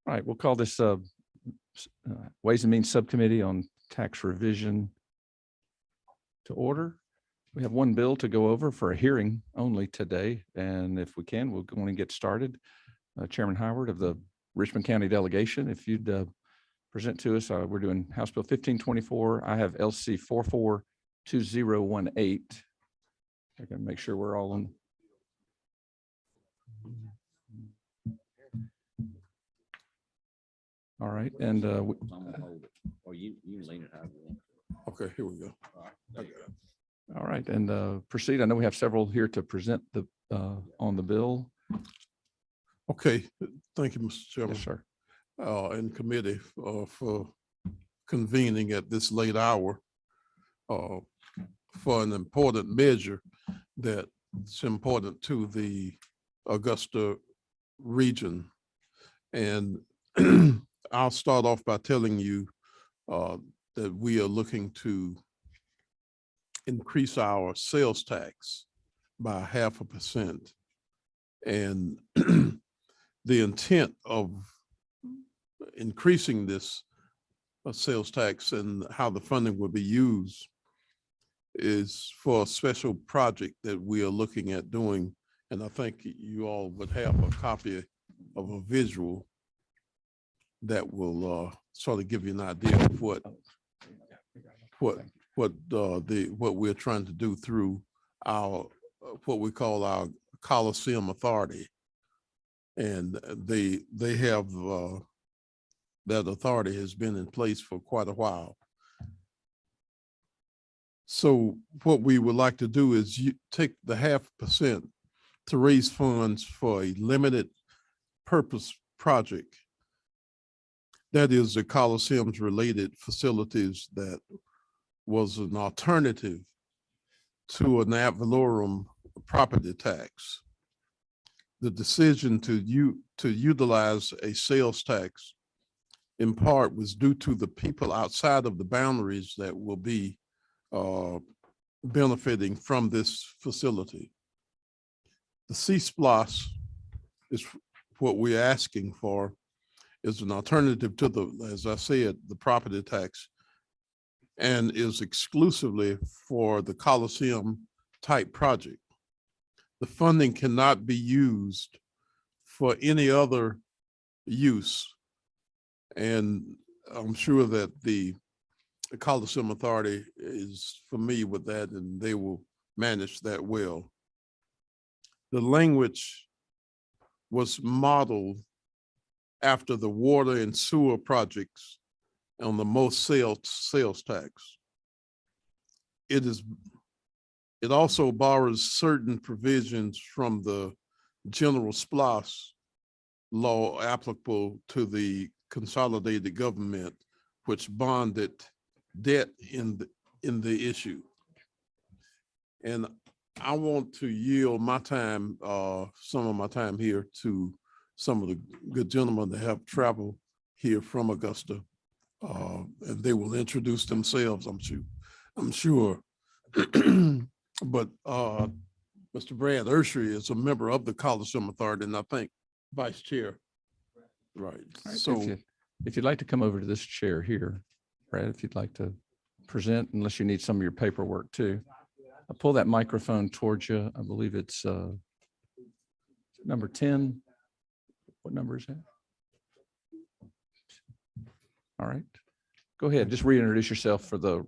All right, we'll call this Ways and Means Subcommittee on Tax Revision to order. We have one bill to go over for a hearing only today, and if we can, we'll go on and get started. Chairman Howard of the Richmond County Delegation, if you'd present to us, we're doing House Bill 1524. I have LC 442018. I can make sure we're all on. All right, and Or you lean it however you want. Okay, here we go. all right, and proceed. I know we have several here to present the on the bill. Okay, thank you, Mr. Chairman. Yes, sir. And committee for convening at this late hour for an important measure that's important to the Augusta region. And I'll start off by telling you that we are looking to increase our sales tax by 0.5%. And the intent of increasing this sales tax and how the funding will be used is for a special project that we are looking at doing. And I think you all would have a copy of a visual that will sort of give you an idea of what we're trying to do through our what we call our Coliseum Authority. And they have that authority has been in place for quite a while. So what we would like to do is you take the 0.5% to raise funds for a limited purpose project. That is the Coliseum's related facilities that was an alternative to an ad valorem property tax. The decision to utilize a sales tax in part was due to the people outside of the boundaries that will be benefiting from this facility. The C-SPLOS is what we're asking for, is an alternative to the, as I said, the property tax, and is exclusively for the Coliseum type project. The funding cannot be used for any other use. And I'm sure that the Coliseum Authority is familiar with that, and they will manage that well. The language was modeled after the water and sewer projects on the most sales tax. It also borrows certain provisions from the general SPLOS law applicable to the consolidated government, which bonded debt in the issue. And I want to yield my time, some of my time here, to some of the good gentlemen that have traveled here from Augusta, and they will introduce themselves, I'm sure. But Mr. Brad Urshery is a member of the Coliseum Authority, and I think Vice Chair. Right. So if you'd like to come over to this chair here, Brad, if you'd like to present, unless you need some of your paperwork too. I'll pull that microphone towards you. I believe it's number 10. What number is that? All right. Go ahead. Just reintroduce yourself for the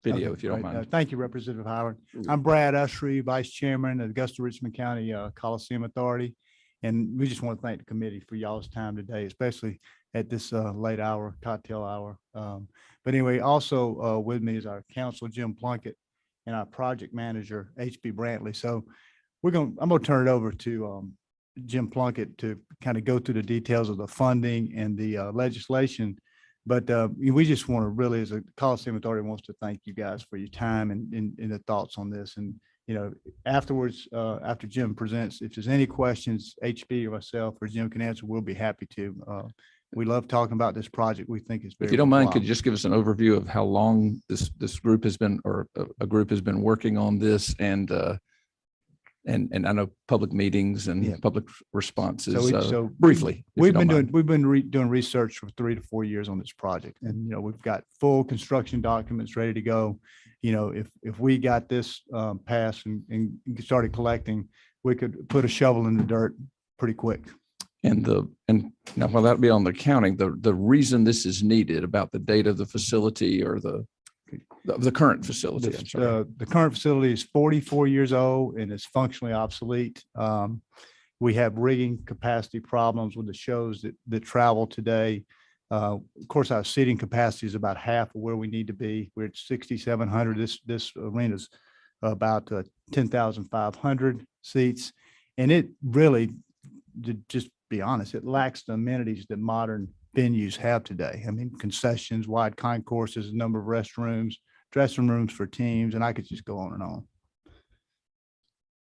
video, Okay, if you don't great. mind. Thank you, Representative Howard. I'm Brad Ushry, Vice Chairman of the Augusta Richmond County Coliseum Authority. And we just want to thank the committee for y'all's time today, especially at this late hour, cocktail hour. But anyway, also with me is our counsel, Jim Plunkett, and our project manager, HB Brantley. So I'm going to turn it over to Jim Plunkett to kind of go through the details of the funding and the legislation. But we just want to really, as a Coliseum Authority, wants to thank you guys for your time and the thoughts on this. And, you know, afterwards, after Jim presents, if there's any questions, HB or myself or Jim can answer, we'll be happy to. We love talking about this project. We think it's very. If you don't mind, could you just give us an overview of how long this group has been, or a group has been working on this, and And I know public meetings Yeah. and public responses, So briefly. if you We've don't been mind. doing research for 3 to 4 years on this project, and we've got full construction documents ready to go. If we got this passed and started collecting, we could put a shovel in the dirt pretty quick. And now while that be on the counting, the reason this is needed about the date of the facility or the current facility, I'm sorry. The current facility is 44 years old and is functionally obsolete. We have rigging capacity problems with the shows that travel today. Of course, our seating capacity is about half of where we need to be. We're at 6,700. This arena is about 10,500 seats. And it really, to just be honest, it lacks the amenities that modern venues have today. I mean, concessions, wide concourses, a number of restrooms, dressing rooms for teams, and I could just go on and on.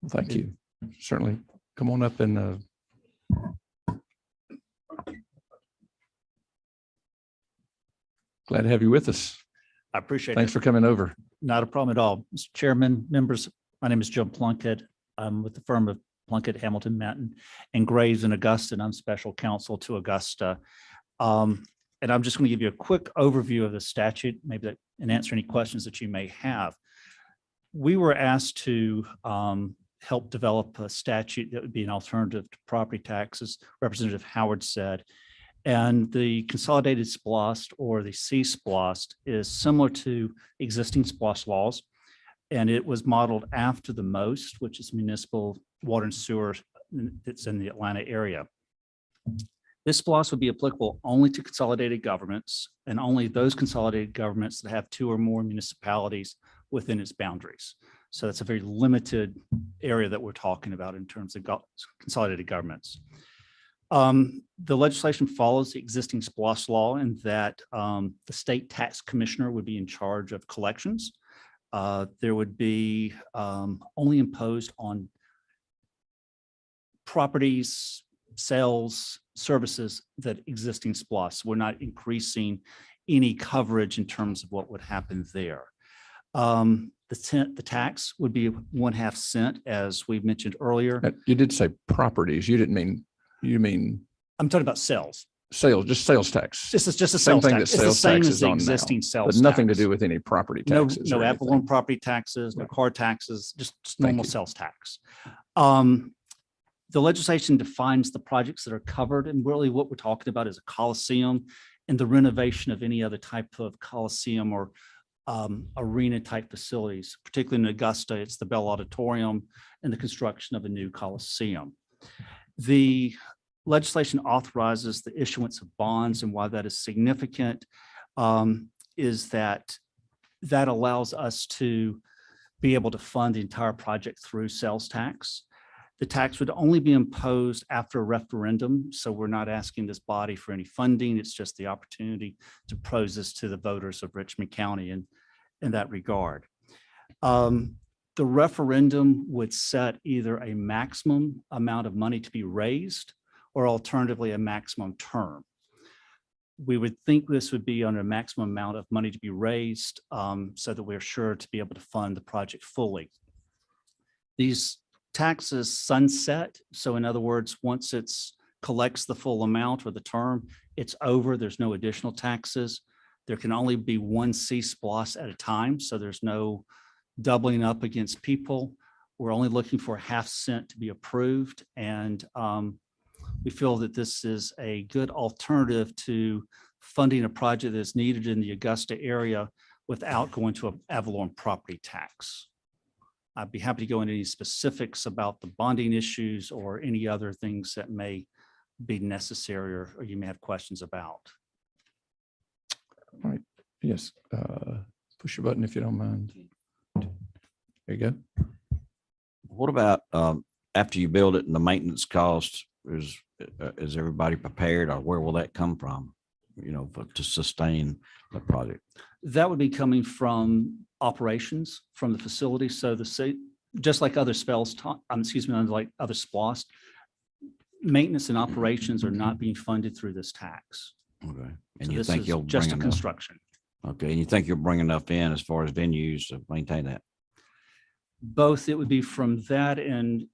Well, thank you. Certainly. Come on up and glad to have you with us. I appreciate Thanks it. for coming over. Not a problem at all. Mr. Chairman, members, my name is Joe Plunkett. I'm with the firm of Plunkett, Hamilton, Manton, and Graves in Augusta, and I'm special counsel to Augusta. And I'm just going to give you a quick overview of the statute, maybe that, and answer any questions that you may have. We were asked to help develop a statute that would be an alternative to property taxes, Representative Howard said. And the consolidated SPLOST or the C-SPLOST is similar to existing SPLOST laws. And it was modeled after the MOST, which is municipal water and sewer that's in the Atlanta area. This SPLOST would be applicable only to consolidated governments and only those consolidated governments that have 2 or more municipalities within its boundaries. So that's a very limited area that we're talking about in terms of consolidated governments. The legislation follows the existing SPLOST law in that the state tax commissioner would be in charge of collections. There would be only imposed on properties, sales, services that existing SPLOST. We're not increasing any coverage in terms of what would happen there. The tax would be 1/2 cent, as we mentioned earlier. You did say properties. You didn't mean, you mean I'm talking about sales. sales, just sales tax. This is just a Same sales thing tax. that It's the sales same tax as is the on now, existing sales But nothing to tax. do with any property No, taxes. no or ad valorem anything. property taxes, no Right. car taxes, just Thank normal you. sales tax. The legislation defines the projects that are covered, and really what we're talking about is a coliseum and the renovation of any other type of coliseum or arena type facilities. Particularly in Augusta, it's the Bell Auditorium and the construction of a new coliseum. The legislation authorizes the issuance of bonds, and why that is significant is that allows us to be able to fund the entire project through sales tax. The tax would only be imposed after a referendum, so we're not asking this body for any funding. It's just the opportunity to propose this to the voters of Richmond County in that regard. The referendum would set either a maximum amount of money to be raised or alternatively a maximum term. We would think this would be on a maximum amount of money to be raised so that we're sure to be able to fund the project fully. These taxes sunset. So in other words, once it's collects the full amount or the term, it's over. There's no additional taxes. There can only be one C-SPLOST at a time. So there's no doubling up against people. We're only looking for 1/2 cent to be approved. And we feel that this is a good alternative to funding a project that's needed in the Augusta area without going to an ad valorem property tax. I'd be happy to go into any specifics about the bonding issues or any other things that may be necessary or you may have questions about. All right. Yes. Push your button if you don't mind. There you go. What about after you build it and the maintenance cost, is everybody prepared, or where will that come from? To sustain the project? That would be coming from operations from the facility. So just like other like other SPLOST, maintenance and operations are not being funded through this tax. Okay. And So you this think is you'll just bring a enough? construction. Okay. And you think you'll bring enough in as far as venues to maintain that? Both, it would be from that and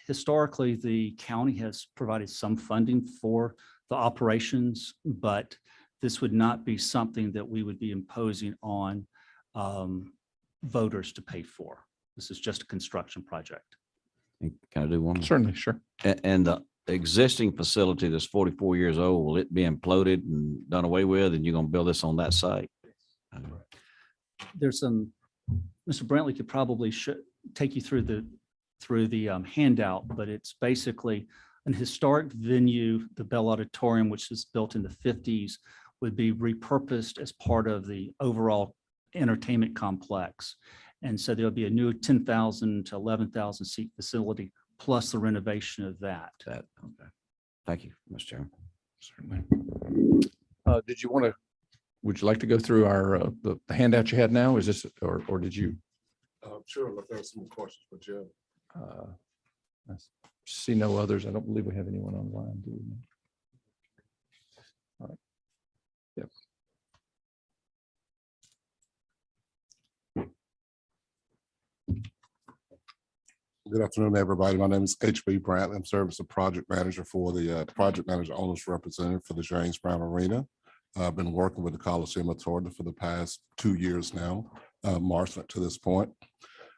historically, the county has provided some funding for the operations, but this would not be something that we would be imposing on voters to pay for. This is just a construction project. Can I do one? more? Certainly, sure. And the existing facility that's 44 years old, will it be imploded and done away with, and you're gonna build this on that site? There's some, Mr. Brantley could probably take you through the handout, but it's basically an historic venue. The Bell Auditorium, which was built in the 50s, would be repurposed as part of the overall entertainment complex. And so there'll be a new 10,000 to 11,000 seat facility, plus the renovation of that. Okay. Thank you, Mr. Chairman. Certainly. Did you want to, would you like to go through our, the handout you had now? Is this, or did you? Sure, if there's some questions for Jim. I see no others. I don't believe we have anyone online, do we? All right. Yep. Good afternoon, everybody. My name is H.B. Brantley. I'm serving as a project manager for the project manager owners representative for the James Brown Arena. I've been working with the Coliseum Authority for the past 2 years now, March to this point.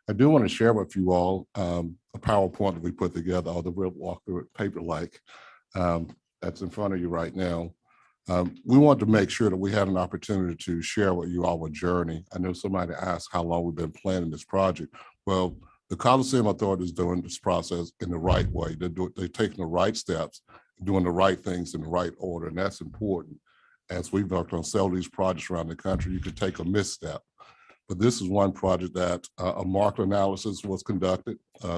I do want to share with you all a PowerPoint that we put together, although we'll walk through it paper-like. That's in front of you right now. We want to make sure that we had an opportunity to share with you all a journey. I know somebody asked how long we've been planning this project. Well, the Coliseum Authority is doing this process in the right way. They're taking the right steps, doing the right things in the right order, and that's important. As we've worked on several of these projects around the country, you could take a misstep. But this is one project that a market analysis was conducted,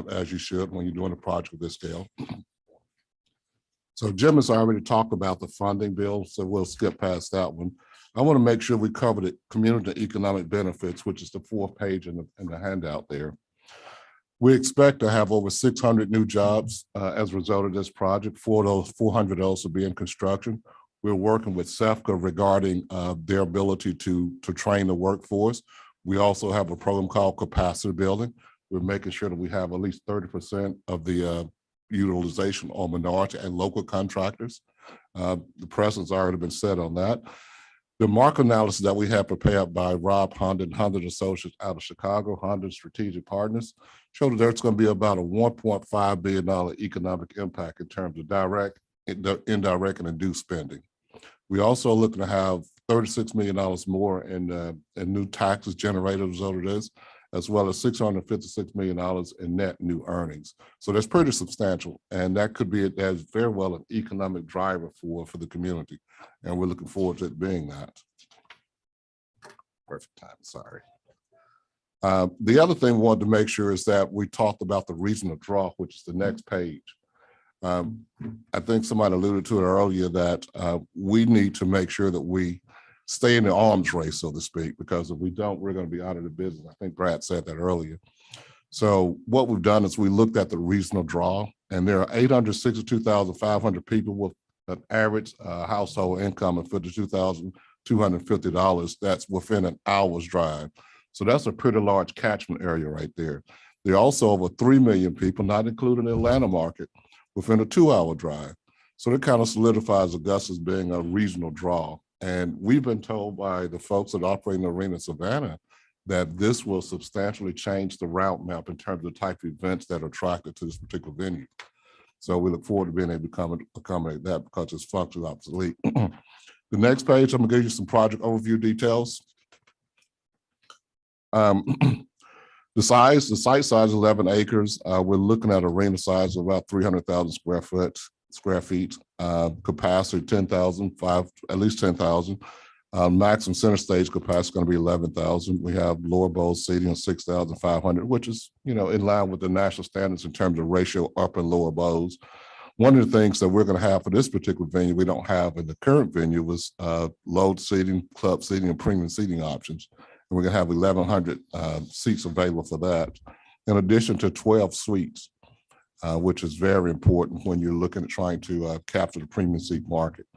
as you should when you're doing a project of this scale. So Jim has already talked about the funding bill, so we'll skip past that one. I want to make sure we cover the community and economic benefits, which is the 4th page in the handout there. We expect to have over 600 new jobs as a result of this project. 400 of those will be in construction. We're working with SEFCA regarding their ability to train the workforce. We also have a program called capacity building. We're making sure that we have at least 30% of the utilization on minority and local contractors. The precedent's already been set on that. The market analysis that we have prepared by Rob Honda and Honda Associates out of Chicago, Honda Strategic Partners, showed that there's going to be about a $1.5 billion economic impact in terms of direct, indirect, and induced spending. We also looking to have $36 million more in new taxes generated as a result of this, as well as $656 million in net new earnings. So that's pretty substantial, and that could be as very well an economic driver for the community, and we're looking forward to it being that. Perfect time, sorry. The other thing we wanted to make sure is that we talked about the regional draw, which is the next page. I think somebody alluded to it earlier that we need to make sure that we stay in the arms race, so to speak, because if we don't, we're going to be out of the business. I think Brad said that earlier. So what we've done is we looked at the regional draw, and there are 862,500 people with an average household income of $52,250. That's within an hour's drive. So that's a pretty large catchment area right there. There are also over 3 million people, not including the Atlanta market, within a 2-hour drive. So that kind of solidifies Augusta as being a regional draw. And we've been told by the folks that operate in the arena in Savannah that this will substantially change the route map in terms of the type of events that are attracted to this particular venue. So we look forward to being able to accommodate that because it's functionally obsolete. The next page, I'm gonna give you some project overview details. The site size is 11 acres. We're looking at arena size of about 300,000 square feet, capacity 10,000, at least 10,000. Maximum center stage capacity is going to be 11,000. We have lower bowl seating of 6,500, which is, in line with the national standards in terms of ratio upper and lower bowls. One of the things that we're going to have for this particular venue we don't have in the current venue was load seating, club seating, and premium seating options. And we're going to have 1,100 seats available for that, in addition to 12 suites. Which is very important when you're looking at trying to capture the premium seat market.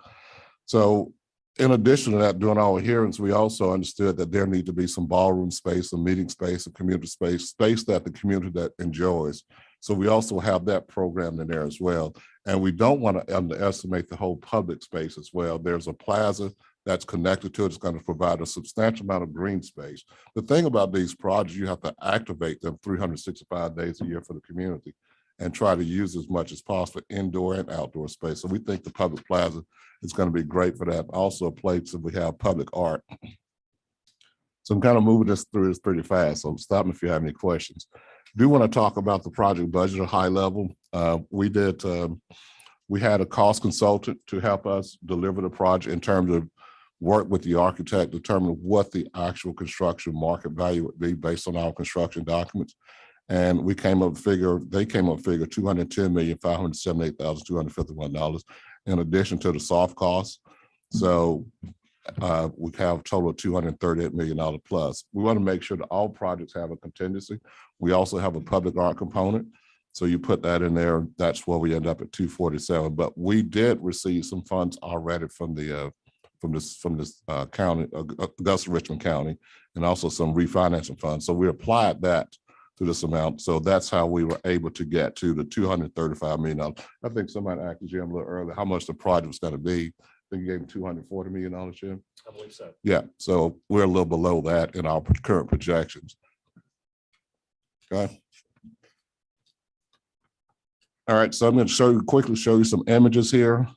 So in addition to that, during our hearings, we also understood that there need to be some ballroom space, some meeting space, a community space that the community that enjoys. So we also have that programmed in there as well. And we don't want to underestimate the whole public space as well. There's a plaza that's connected to it. It's going to provide a substantial amount of green space. The thing about these projects, you have to activate them 365 days a year for the community and try to use as much as possible indoor and outdoor space. So we think the public plaza is going to be great for that. Also a place that we have public art. So I'm kind of moving through this pretty fast. So stop me if you have any questions. Do want to talk about the project budget at a high level. We had a cost consultant to help us deliver the project in terms of work with the architect, determine what the actual construction market value would be based on our construction documents. And we came up figure, they came up figure $210,578,251 in addition to the soft costs. So we have a total of $238 million plus. We want to make sure that all projects have a contingency. We also have a public art component. So you put that in there, that's where we end up at 247. But we did receive some funds already from this county, Augusta Richmond County, and also some refinancing funds. So we applied that to this amount. So that's how we were able to get to the $235 million. I think somebody asked Jim a little earlier how much the project was going to be. I think you gave him $240 million, Jim. I believe so. Yeah, so we're a little below that in our current projections. Okay. All right, so I'm going to quickly show you some images here.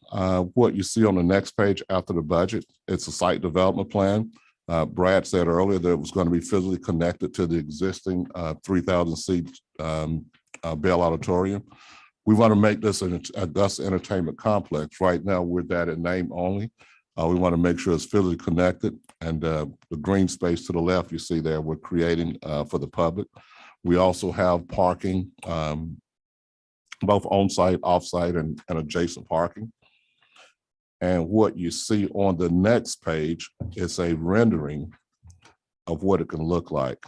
What you see on the next page after the budget, it's a site development plan. Brad said earlier that it was going to be physically connected to the existing 3,000 seat Bell Auditorium. We want to make this an Augusta Entertainment Complex. Right now, we're that in name only. We want to make sure it's physically connected, and the green space to the left you see there, we're creating for the public. We also have parking, both on-site, off-site, and adjacent parking. And what you see on the next page is a rendering of what it can look like.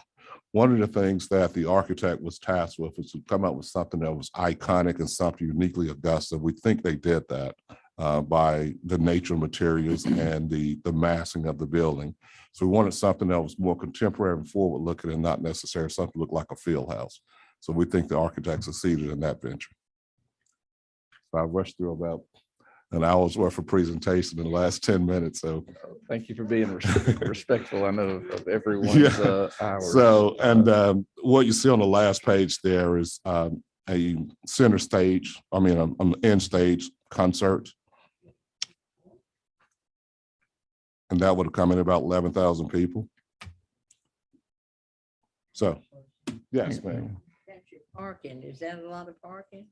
One of the things that the architect was tasked with is to come up with something that was iconic and something uniquely Augusta. We think they did that by the nature of materials and the massing of the building. So we wanted something that was more contemporary and forward looking and not necessarily something that looked like a field house. So we think the architect succeeded in that venture. So I rushed through about an hour's worth of presentation in the last 10 minutes. So Thank you for being respectful, I know, of everyone's hours. So, and what you see on the last page there is a center stage, an end stage concert. And that would have come in about 11,000 people. So, yes, ma'am. That's your parking. Is that a lot of parking?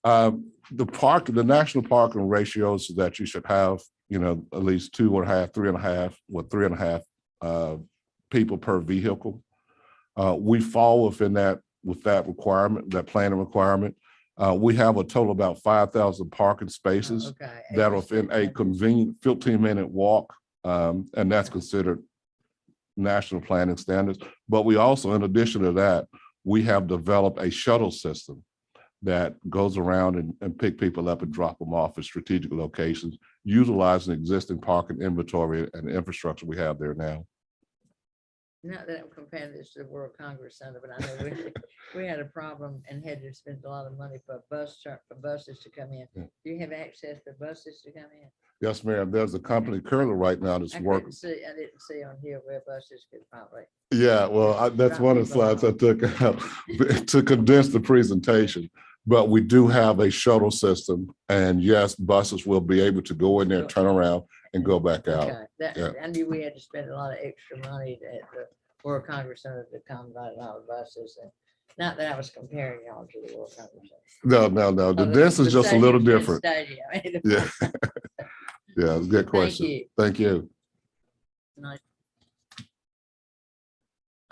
The national parking ratios that you should have, at least 2.5, 3.5 people per vehicle. We fall within that with that requirement, that planning requirement. We have a total of about 5,000 parking spaces Okay. that are within a convenient 15-minute walk, and that's considered national planning standards. But we also, in addition to that, we have developed a shuttle system that goes around and pick people up and drop them off at strategic locations, utilizing existing parking inventory and infrastructure we have there now. Not that I'm comparing this to the World Congress Center, but I know we had a problem and had to spend a lot of money for buses to come in. Yeah. Do you have access for buses to come in? Yes, ma'am. There's a company currently right now that's working. I didn't see on here where buses could probably. Yeah, well, that's one of the slides I took out to condense the presentation. But we do have a shuttle system, and yes, buses will be able to go in there, turn around, and go back out. Okay, I knew we had to spend a lot of extra money at the World Congress Center to accommodate a lot of buses, and not that I was comparing y'all to the World Congress Center. No. This is just a little different. Stadium. Yeah. Yeah, it's a good question. Thank you. Nice.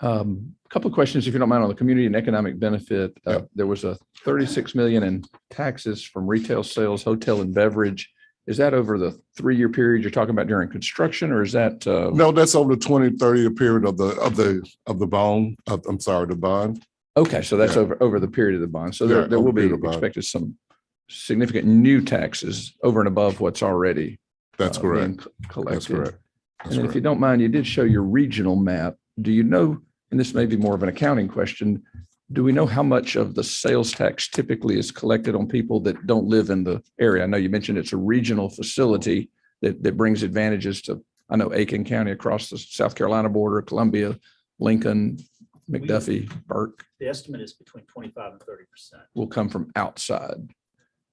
A couple of questions, if you don't mind, on the community and economic benefit. Yep. There was a 36 million in taxes from retail sales, hotel and beverage. Is that over the 3-year period you're talking about during construction, or is that? No, that's over the 20-30-year period of the bond. The bond. Okay, so that's Yeah. over the period of the bond. So Yeah, there will over the be period of bond. expected some significant new taxes over and above what's already That's being correct. That's collected. correct. And That's then if you correct. don't mind, you did show your regional map. Do you know, and this may be more of an accounting question, do we know how much of the sales tax typically is collected on people that don't live in the area? I know you mentioned it's a regional facility that brings advantages to, I know Aiken County across the South Carolina border, Columbia, Lincoln, McDuffie, Burke The estimate is between 25 and 30%. will come from outside.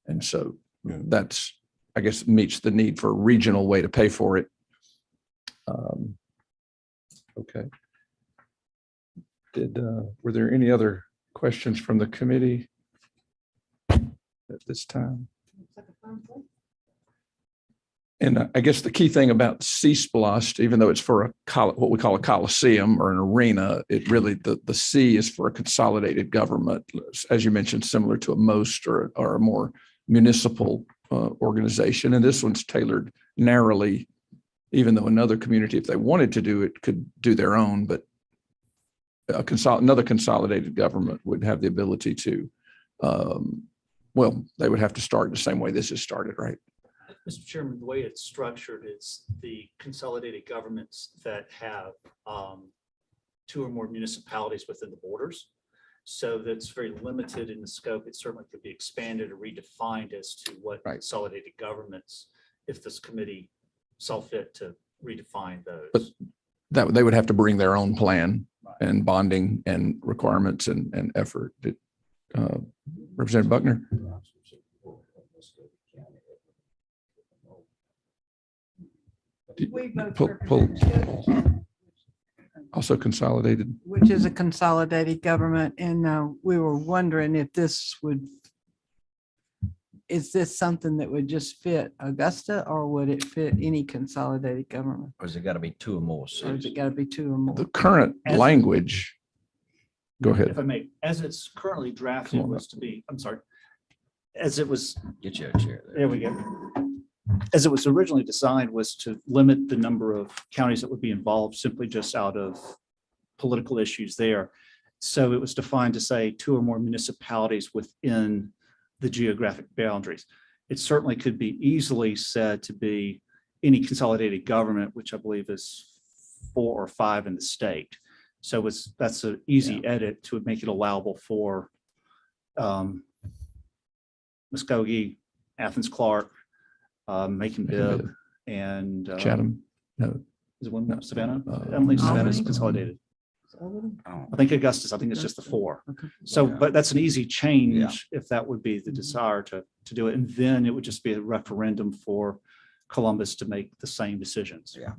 And so Yeah. that's, I guess, meets the need for a regional way to pay for it. Okay. Were there any other questions from the committee at this time? And I guess the key thing about C-Splost, even though it's for what we call a coliseum or an arena, it really, the C is for a consolidated government, as you mentioned, similar to a MOST or a more municipal organization. And this one's tailored narrowly, even though another community, if they wanted to do it, could do their own, but another consolidated government would have the ability to, well, they would have to start the same way this is started, right? Mr. Chairman, the way it's structured is the consolidated governments that have 2 or more municipalities within the borders. So that's very limited in the scope. It certainly could be expanded or redefined as to what Right. consolidated governments, if this committee saw fit to redefine But those. that they would have to bring their own plan and bonding and requirements and effort. Representative Buckner? Also consolidated. Which is a consolidated government. And we were wondering if is this something that would just fit Augusta, or would it fit any consolidated government? Or has it got to be 2 or more Or has cities? it got to be 2 or more? The current As- language, go ahead. If I may, as it's currently drafted Come on was to be, I'm sorry, as it was, Get you a chair there. there we go. As it was originally designed was to limit the number of counties that would be involved simply just out of political issues there. So it was defined to say 2 or more municipalities within the geographic boundaries. It certainly could be easily said to be any consolidated government, which I believe is 4 or 5 in the state. So that's an easy edit to make it allowable for Muskogee, Athens, Clark, Macon Bibb, and Chatham, no, is it one more? Savannah? Uh, I don't think Savannah is Albany? consolidated. Oh, I think Augustus, I think it's just the 4. Okay. So, Yeah. but that's an easy Yeah. change if that would be the desire to do it. And then it would just be a referendum for Columbus to make the same decisions. Yeah.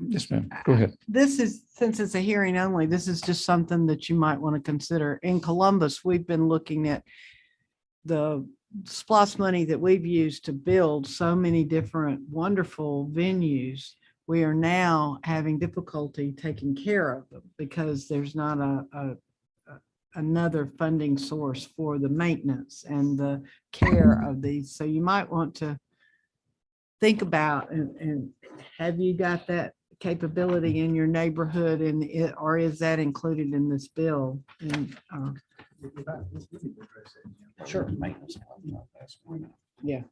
yes, ma'am, go ahead. This is, since it's a hearing only, this is just something that you might want to consider. In Columbus, we've been looking at the SPOS money that we've used to build so many different wonderful venues. We are now having difficulty taking care of them because there's not another funding source for the maintenance and the care of these. So you might want to think about and have you got that capability in your neighborhood, and or is that included in this bill? And Sure. yeah.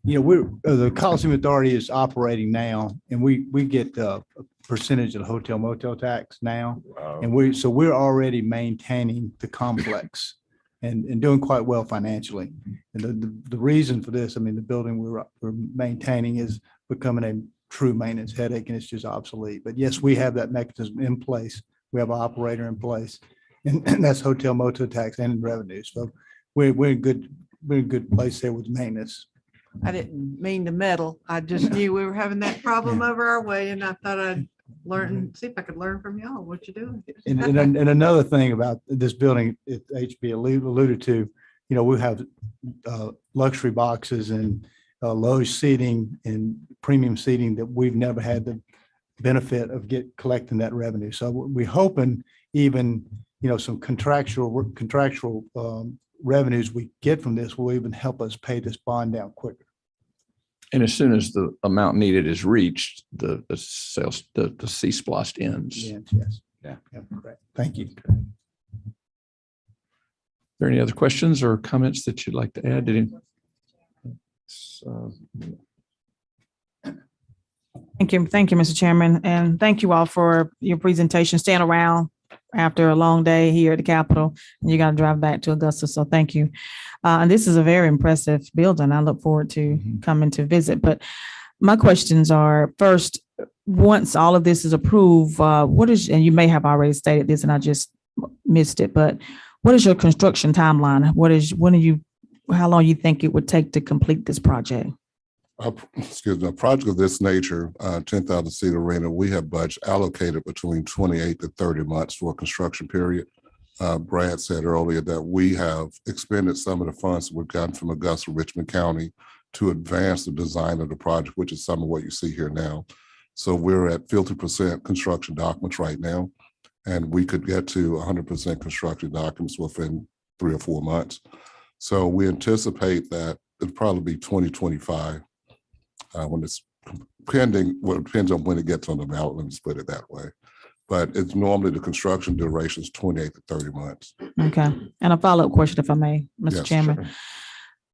You know, the Coliseum Authority is operating now, and we get a percentage of the hotel motel tax now. And we're already maintaining the complex and doing quite well financially. And the reason for this, I mean, the building we're maintaining is becoming a true maintenance headache, and it's just obsolete. But yes, we have that mechanism in place. We have an operator in place, and that's hotel motel tax and revenue. So we're in good place there with maintenance. I didn't mean to meddle. I just knew we were having that problem over our way, and I thought I'd learn, see if I could learn from y'all what you're doing. And another thing about this building, HB alluded to, you know, we have luxury boxes and loge seating and premium seating that we've never had the benefit of collecting that revenue. So we're hoping even, you know, some contractual revenues we get from this will even help us pay this bond down quicker. And as soon as the amount needed is reached, the sales, the C-Splost ends. Yes. Yeah. Correct. Thank you. Are there any other questions or comments that you'd like to add? Thank you, Mr. Chairman, and thank you all for your presentation, staying around after a long day here at the Capitol. And you got to drive back to Augusta, so thank you. And this is a very impressive building. I look forward to coming to visit. But my questions are, first, once all of this is approved, what is, and you may have already stated this and I just missed it, but what is your construction timeline? How long you think it would take to complete this project? Excuse me, a project of this nature, 10,000 seat arena, we have budget allocated between 28 to 30 months for a construction period. Brad said earlier that we have expended some of the funds that we've gotten from Augusta, Richmond County to advance the design of the project, which is some of what you see here now. So we're at 50% construction documents right now, and we could get to 100% construction documents within 3 or 4 months. So we anticipate that it'll probably be 2025 when it's pending. Well, it depends on when it gets on the ballot. Let me put it that way. But it's normally the construction duration is 28 to 30 months. Okay. And a follow-up question, if I may, Mr. Yes, Chairman. Sure.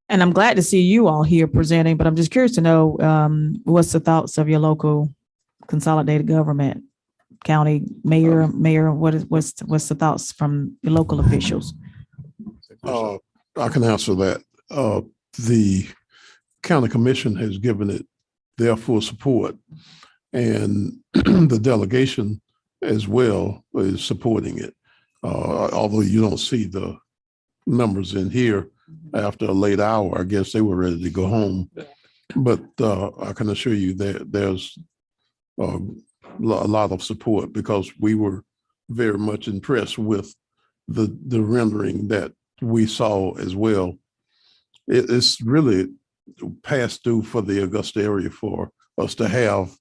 And I'm glad to see you all here presenting, but I'm just curious to know what's the thoughts of your local consolidated government, county mayor, what's the thoughts from your local officials? I can answer that. The county commission has given it their full support, and the delegation as well is supporting it. Although you don't see the numbers in here after a late hour, I guess they were ready to go home. But I can assure you that there's a lot of support, because we were very much impressed with the rendering that we saw as well. It's really past due for the Augusta area for us to have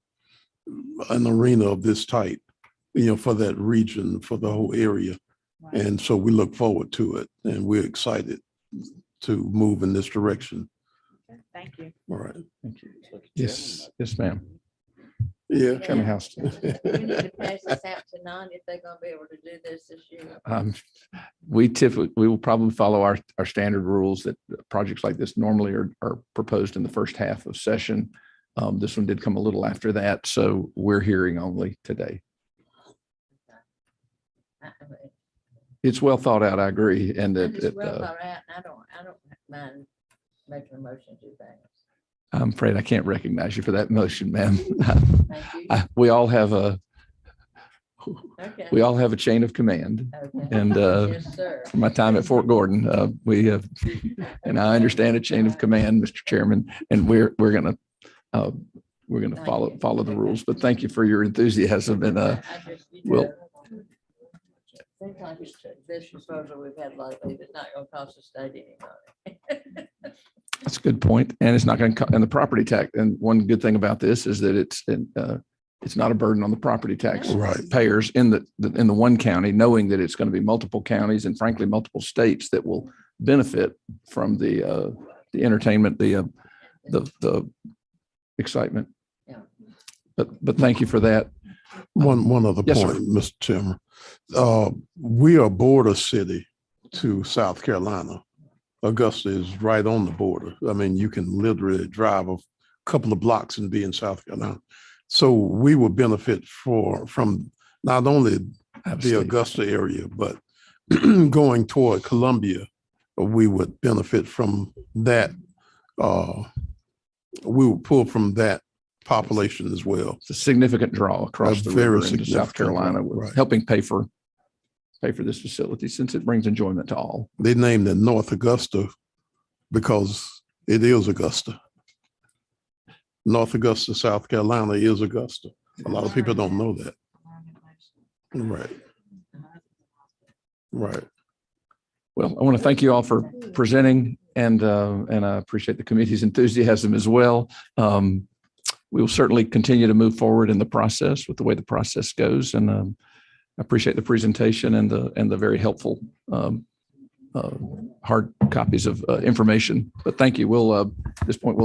an arena of this type, for that region, for the whole area. Right. And so we look forward to it, and we're excited to move in this direction. Thank you. All right. Thank you. Yes, ma'am. Yeah. Chairman Houston. We need to pass this out to none if they're gonna be able to do this year. We will probably follow our standard rules that projects like this normally are proposed in the first half of session. This one did come a little after that, so we're hearing only today. It's well thought out, I agree, and that It's well thought out, and I don't mind making a motion to that. I'm afraid I can't recognize you for that motion, ma'am. Thank you. We all have a Okay. chain of command. Okay. And Yes, sir. from my time at Fort Gordon, we have, and I understand a chain of command, Mr. Chairman, and we're gonna follow the rules. But thank you for your enthusiasm, and I just, we'll- seems like this proposal we've had lately is not gonna cost the state any money. that's a good point. And it's not going to, and the property tax. And one good thing about this is that it's not a burden on the property tax Right. payers in the one county, knowing that it's going to be multiple counties and frankly, multiple states that will benefit from the entertainment, the excitement. Yeah. But thank you for that. One other Yes, sir. point, Mr. Chairman. We are border city to South Carolina. Augusta is right on the border. I mean, you can literally drive a couple of blocks and be in South Carolina. So we will benefit from not only the Augusta area, but going toward Columbia, we would benefit from that. We will pull from that population as well. It's a significant draw across A the very river into South significant draw, Carolina, right. helping pay for this facility since it brings enjoyment to all. They named it North Augusta because it is Augusta. North Augusta, South Carolina is Augusta. A lot of people don't know that. Right. Right. Well, I want to thank you all for presenting, and I appreciate the committee's enthusiasm as well. We will certainly continue to move forward in the process with the way the process goes, and I appreciate the presentation and the very helpful hard copies of information. But thank you. We'll at this point we'll